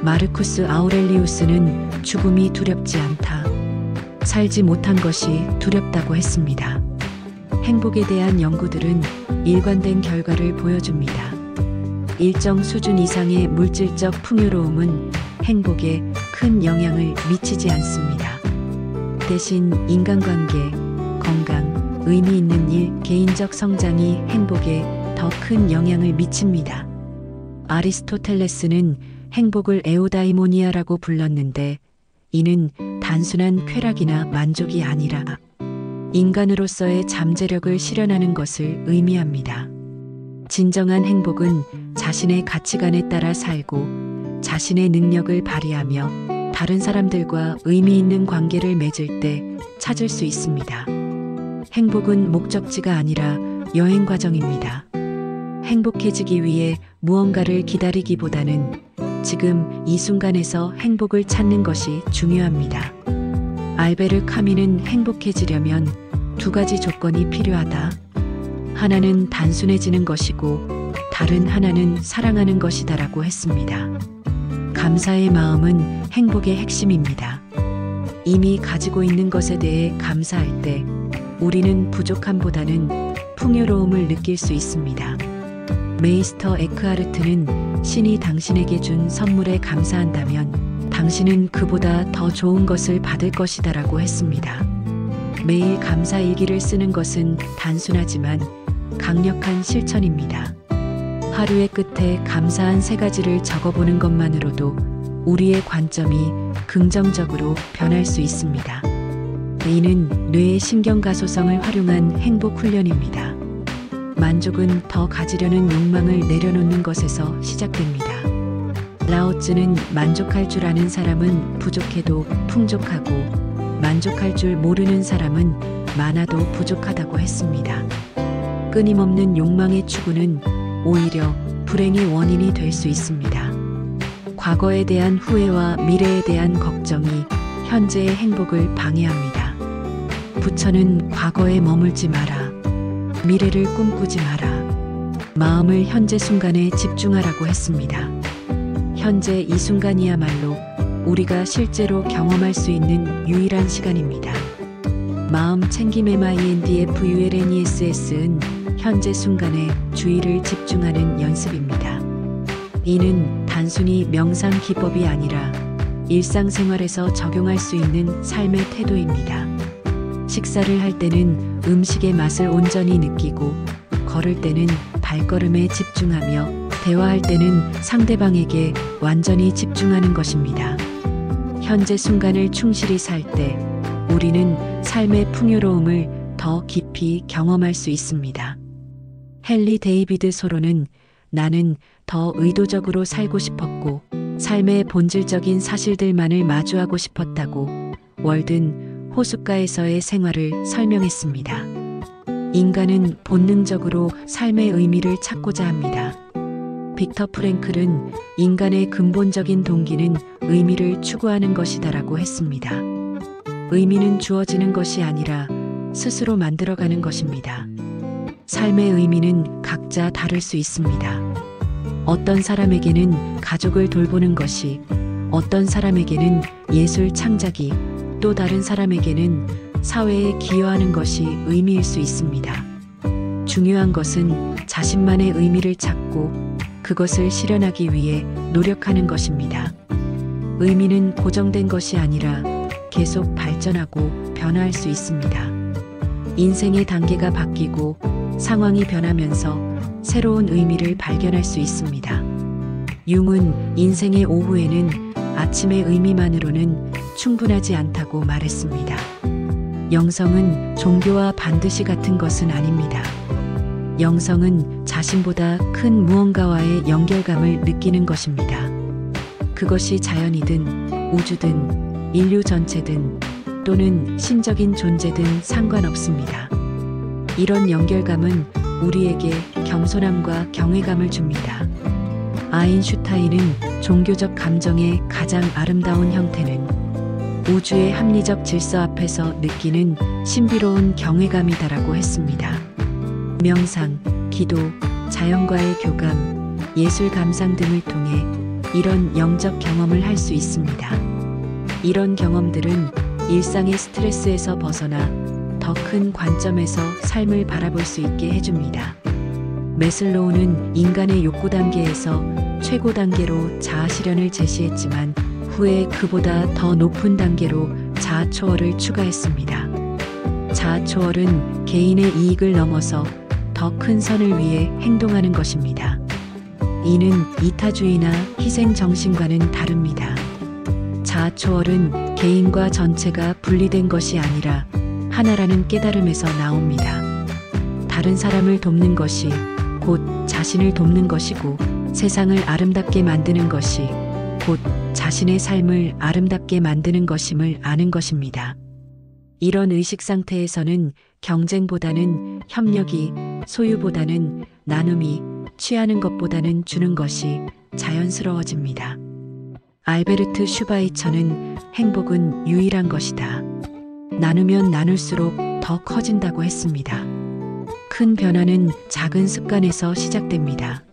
마르쿠스 아우렐리우스는 죽음이 두렵지 않다. 살지 못한 것이 두렵다고 했습니다. 행복에 대한 연구들은 일관된 결과를 보여줍니다. 일정 수준 이상의 물질적 풍요로움은 행복에 큰 영향을 미치지 않습니다. 대신 인간관계, 건강, 의미 있는 일, 개인적 성장이 행복에 더 큰 영향을 미칩니다. 아리스토텔레스는 행복을 에우다이모니아라고 불렀는데 이는 단순한 쾌락이나 만족이 아니라 인간으로서의 잠재력을 실현하는 것을 의미합니다. 진정한 행복은 자신의 가치관에 따라 살고 자신의 능력을 발휘하며 다른 사람들과 의미 있는 관계를 맺을 때 찾을 수 있습니다. 행복은 목적지가 아니라 여행 과정입니다. 행복해지기 위해 무언가를 기다리기보다는 지금 이 순간에서 행복을 찾는 것이 중요합니다. 알베르 카미는 행복해지려면 두 가지 조건이 필요하다. 하나는 단순해지는 것이고 다른 하나는 사랑하는 것이다라고 했습니다. 감사의 마음은 행복의 핵심입니다. 이미 가지고 있는 것에 대해 감사할 때 우리는 부족함보다는 풍요로움을 느낄 수 있습니다. 메이스터 에크하르트는 신이 당신에게 준 선물에 감사한다면 당신은 그보다 더 좋은 것을 받을 것이다라고 했습니다. 매일 감사 일기를 쓰는 것은 단순하지만 강력한 실천입니다. 하루의 끝에 감사한 3가지를 적어보는 것만으로도 우리의 관점이 긍정적으로 변할 수 있습니다. 이는 뇌의 신경가소성을 활용한 행복 훈련입니다. 만족은 더 가지려는 욕망을 내려놓는 것에서 시작됩니다. 라오츠는 만족할 줄 아는 사람은 부족해도 풍족하고 만족할 줄 모르는 사람은 많아도 부족하다고 했습니다. 끊임없는 욕망의 추구는 오히려 불행의 원인이 될 수 있습니다. 과거에 대한 후회와 미래에 대한 걱정이 현재의 행복을 방해합니다. 부처는 과거에 머물지 마라. 미래를 꿈꾸지 마라. 마음을 현재 순간에 집중하라고 했습니다. 현재 이 순간이야말로 우리가 실제로 경험할 수 있는 유일한 시간입니다. 마음 챙김 MINDFULNESS은 현재 순간에 주의를 집중하는 연습입니다. 이는 단순히 명상 기법이 아니라 일상생활에서 적용할 수 있는 삶의 태도입니다. 식사를 할 때는 음식의 맛을 온전히 느끼고 걸을 때는 발걸음에 집중하며 대화할 때는 상대방에게 완전히 집중하는 것입니다. 현재 순간을 충실히 살 때 우리는 삶의 풍요로움을 더 깊이 경험할 수 있습니다. 헨리 데이비드 소로는 나는 더 의도적으로 살고 싶었고 삶의 본질적인 사실들만을 마주하고 싶었다고 월든 호숫가에서의 생활을 설명했습니다. 인간은 본능적으로 삶의 의미를 찾고자 합니다. 빅터 프랭클은 인간의 근본적인 동기는 의미를 추구하는 것이다라고 했습니다. 의미는 주어지는 것이 아니라 스스로 만들어가는 것입니다. 삶의 의미는 각자 다를 수 있습니다. 어떤 사람에게는 가족을 돌보는 것이, 어떤 사람에게는 예술 창작이, 또 다른 사람에게는 사회에 기여하는 것이 의미일 수 있습니다. 중요한 것은 자신만의 의미를 찾고 그것을 실현하기 위해 노력하는 것입니다. 의미는 고정된 것이 아니라 계속 발전하고 변화할 수 있습니다. 인생의 단계가 바뀌고 상황이 변하면서 새로운 의미를 발견할 수 있습니다. 융은 인생의 오후에는 아침의 의미만으로는 충분하지 않다고 말했습니다. 영성은 종교와 반드시 같은 것은 아닙니다. 영성은 자신보다 큰 무언가와의 연결감을 느끼는 것입니다. 그것이 자연이든 우주든 인류 전체든 또는 신적인 존재든 상관없습니다. 이런 연결감은 우리에게 겸손함과 경외감을 줍니다. 아인슈타인은 종교적 감정의 가장 아름다운 형태는 우주의 합리적 질서 앞에서 느끼는 신비로운 경외감이다라고 했습니다. 명상, 기도, 자연과의 교감, 예술 감상 등을 통해 이런 영적 경험을 할 수 있습니다. 이런 경험들은 일상의 스트레스에서 벗어나 더 더 큰 관점에서 삶을 바라볼 수 있게 해줍니다. 매슬로우는 인간의 욕구 단계에서 최고 단계로 자아 실현을 제시했지만 후에 그보다 더 높은 단계로 자아 초월을 추가했습니다. 자아 초월은 개인의 이익을 넘어서 더 큰 선을 위해 행동하는 것입니다. 이는 이타주의나 희생 정신과는 다릅니다. 자아 초월은 개인과 전체가 분리된 것이 아니라 하나라는 깨달음에서 나옵니다. 다른 사람을 돕는 것이 곧 자신을 돕는 것이고 세상을 아름답게 만드는 것이 곧 자신의 삶을 아름답게 만드는 것임을 아는 것입니다. 이런 의식 상태에서는 경쟁보다는 협력이, 소유보다는 나눔이, 취하는 것보다는 주는 것이 자연스러워집니다. 알베르트 슈바이처는 행복은 유일한 것이다. 나누면 나눌수록 더 커진다고 했습니다. 큰 변화는 작은 습관에서 시작됩니다.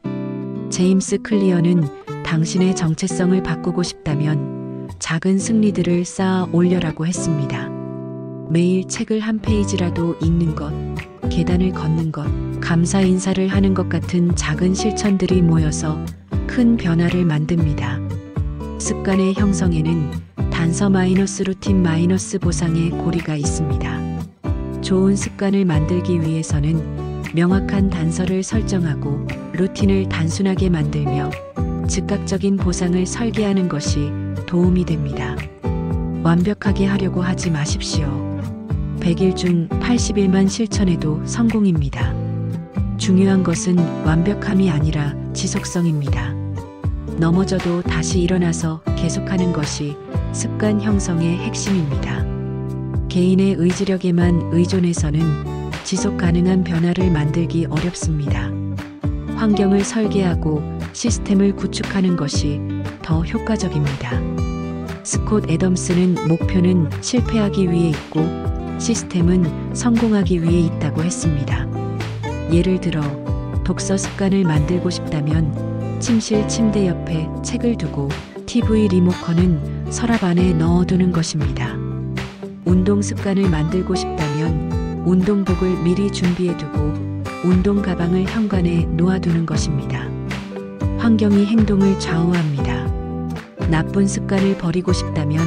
제임스 클리어는 당신의 정체성을 바꾸고 싶다면 작은 승리들을 쌓아 올려라고 했습니다. 매일 책을 한 페이지라도 읽는 것, 계단을 걷는 것, 감사 인사를 하는 것 같은 작은 실천들이 모여서 큰 변화를 만듭니다. 습관의 형성에는 단서 마이너스 루틴 마이너스 보상의 고리가 있습니다. 좋은 습관을 만들기 위해서는 명확한 단서를 설정하고 루틴을 단순하게 만들며 즉각적인 보상을 설계하는 것이 도움이 됩니다. 완벽하게 하려고 하지 마십시오. 100일 중 80일만 실천해도 성공입니다. 중요한 것은 완벽함이 아니라 지속성입니다. 넘어져도 다시 일어나서 계속하는 것이 습관 형성의 핵심입니다. 개인의 의지력에만 의존해서는 지속 가능한 변화를 만들기 어렵습니다. 환경을 설계하고 시스템을 구축하는 것이 더 효과적입니다. 스콧 애덤스는 목표는 실패하기 위해 있고 시스템은 성공하기 위해 있다고 했습니다. 예를 들어 독서 습관을 만들고 싶다면 침실 침대 옆에 책을 두고 TV 리모컨은 서랍 안에 넣어두는 것입니다. 운동 습관을 만들고 싶다면 운동복을 미리 준비해두고 운동 가방을 현관에 놓아두는 것입니다. 환경이 행동을 좌우합니다. 나쁜 습관을 버리고 싶다면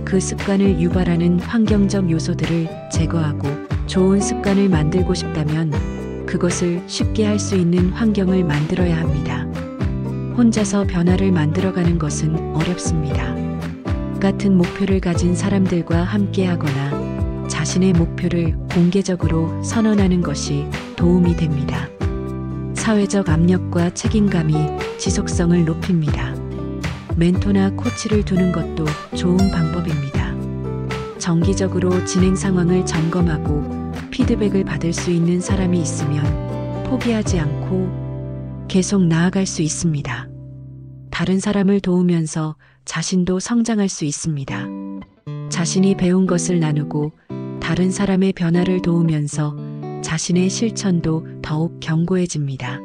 그 습관을 유발하는 환경적 요소들을 제거하고 좋은 습관을 만들고 싶다면 그것을 쉽게 할 수 있는 환경을 만들어야 합니다. 혼자서 변화를 만들어가는 것은 어렵습니다. 같은 목표를 가진 사람들과 함께하거나 자신의 목표를 공개적으로 선언하는 것이 도움이 됩니다. 사회적 압력과 책임감이 지속성을 높입니다. 멘토나 코치를 두는 것도 좋은 방법입니다. 정기적으로 진행 상황을 점검하고 피드백을 받을 수 있는 사람이 있으면 포기하지 않고 계속 나아갈 수 있습니다. 다른 사람을 도우면서 자신도 성장할 수 있습니다. 자신이 배운 것을 나누고 다른 사람의 변화를 도우면서 자신의 실천도 더욱 견고해집니다.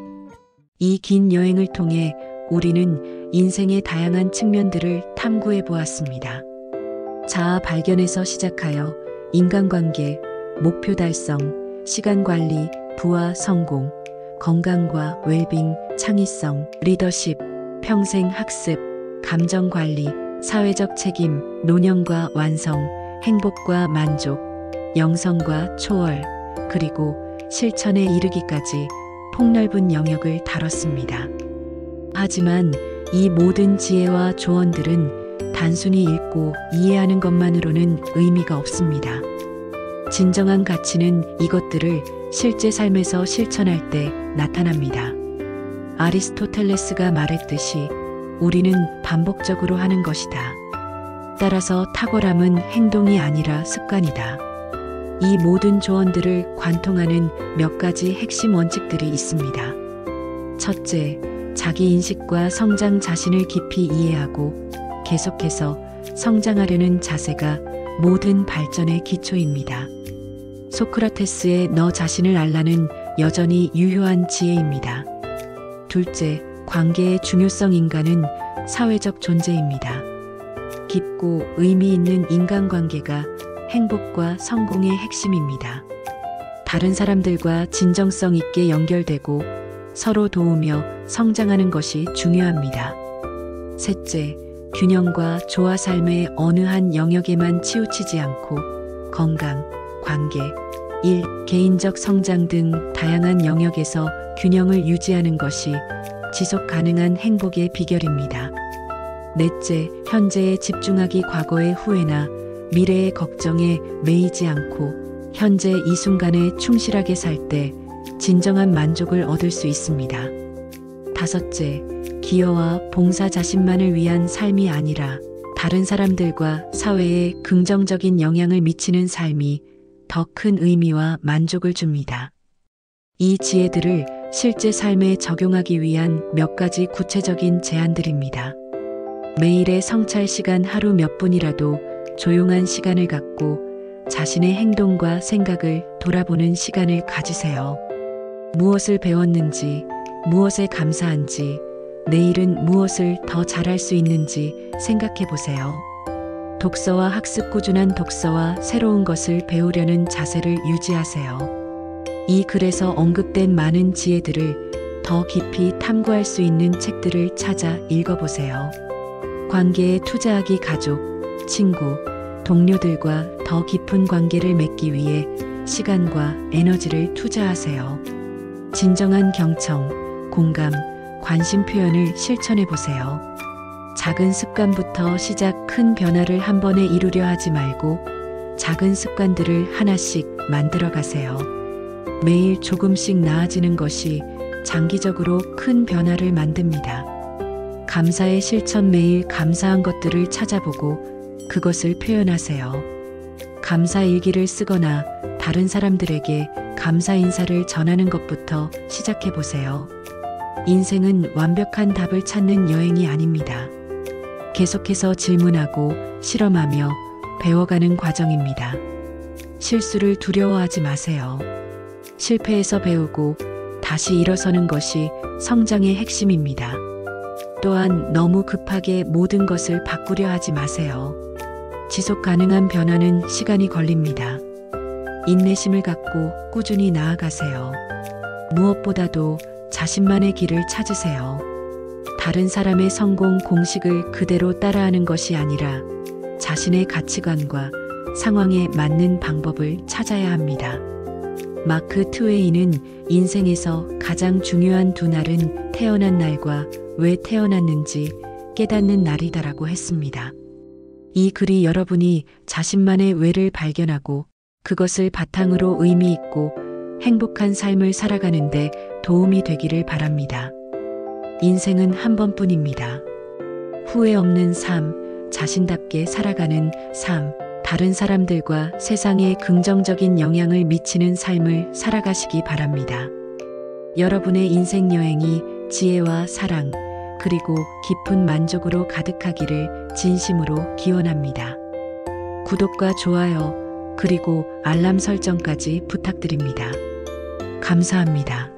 이 긴 여행을 통해 우리는 인생의 다양한 측면들을 탐구해 보았습니다. 자아 발견에서 시작하여 인간관계, 목표 달성, 시간 관리, 부와 성공, 건강과 웰빙, 창의성, 리더십, 평생 학습, 감정 관리, 사회적 책임, 노년과 완성, 행복과 만족, 영성과 초월, 그리고 실천에 이르기까지 폭넓은 영역을 다뤘습니다. 하지만 이 모든 지혜와 조언들은 단순히 읽고 이해하는 것만으로는 의미가 없습니다. 진정한 가치는 이것들을 실제 삶에서 실천할 때 나타납니다. 아리스토텔레스가 말했듯이 우리는 반복적으로 하는 것이다. 따라서 탁월함은 행동이 아니라 습관이다. 이 모든 조언들을 관통하는 몇 가지 핵심 원칙들이 있습니다. 첫째, 자기 인식과 성장 자신을 깊이 이해하고 계속해서 성장하려는 자세가 모든 발전의 기초입니다. 소크라테스의 너 자신을 알라는 여전히 유효한 지혜입니다. 둘째, 관계의 중요성. 인간은 사회적 존재입니다. 깊고 의미 있는 인간관계가 행복과 성공의 핵심입니다. 다른 사람들과 진정성 있게 연결되고 서로 도우며 성장하는 것이 중요합니다. 셋째, 균형과 조화. 삶의 어느 한 영역에만 치우치지 않고 건강, 관계, 일, 개인적 성장 등 다양한 영역에서 균형을 유지하는 것이 지속 가능한 행복의 비결입니다. 넷째, 현재에 집중하기. 과거의 후회나 미래의 걱정에 매이지 않고 현재 이 순간에 충실하게 살 때 진정한 만족을 얻을 수 있습니다. 다섯째, 기여와 봉사. 자신만을 위한 삶이 아니라 다른 사람들과 사회에 긍정적인 영향을 미치는 삶이 더 큰 의미와 만족을 줍니다. 이 지혜들을 실제 삶에 적용하기 위한 몇 가지 구체적인 제안들입니다. 매일의 성찰 시간. 하루 몇 분이라도 조용한 시간을 갖고 자신의 행동과 생각을 돌아보는 시간을 가지세요. 무엇을 배웠는지, 무엇에 감사한지, 내일은 무엇을 더 잘할 수 있는지 생각해 보세요. 독서와 학습. 꾸준한 독서와 새로운 것을 배우려는 자세를 유지하세요. 이 글에서 언급된 많은 지혜들을 더 깊이 탐구할 수 있는 책들을 찾아 읽어보세요. 관계에 투자하기. 가족, 친구, 동료들과 더 깊은 관계를 맺기 위해 시간과 에너지를 투자하세요. 진정한 경청, 공감, 관심 표현을 실천해 보세요. 작은 습관부터 시작. 큰 변화를 한 번에 이루려 하지 말고 작은 습관들을 하나씩 만들어 가세요. 매일 조금씩 나아지는 것이 장기적으로 큰 변화를 만듭니다. 감사의 실천. 매일 감사한 것들을 찾아보고 그것을 표현하세요. 감사 일기를 쓰거나 다른 사람들에게 감사 인사를 전하는 것부터 시작해 보세요. 인생은 완벽한 답을 찾는 여행이 아닙니다. 계속해서 질문하고 실험하며 배워가는 과정입니다. 실수를 두려워하지 마세요. 실패해서 배우고 다시 일어서는 것이 성장의 핵심입니다. 또한 너무 급하게 모든 것을 바꾸려 하지 마세요. 지속 가능한 변화는 시간이 걸립니다. 인내심을 갖고 꾸준히 나아가세요. 무엇보다도 자신만의 길을 찾으세요. 다른 사람의 성공 공식을 그대로 따라하는 것이 아니라 자신의 가치관과 상황에 맞는 방법을 찾아야 합니다. 마크 트웨인은 인생에서 가장 중요한 두 날은 태어난 날과 왜 태어났는지 깨닫는 날이다라고 했습니다. 이 글이 여러분이 자신만의 왜를 발견하고 그것을 바탕으로 의미 있고 행복한 삶을 살아가는데 도움이 되기를 바랍니다. 인생은 한 번뿐입니다. 후회 없는 삶, 자신답게 살아가는 삶, 다른 사람들과 세상에 긍정적인 영향을 미치는 삶을 살아가시기 바랍니다. 여러분의 인생 여행이 지혜와 사랑, 그리고 깊은 만족으로 가득하기를 진심으로 기원합니다. 구독과 좋아요, 그리고 알람 설정까지 부탁드립니다. 감사합니다.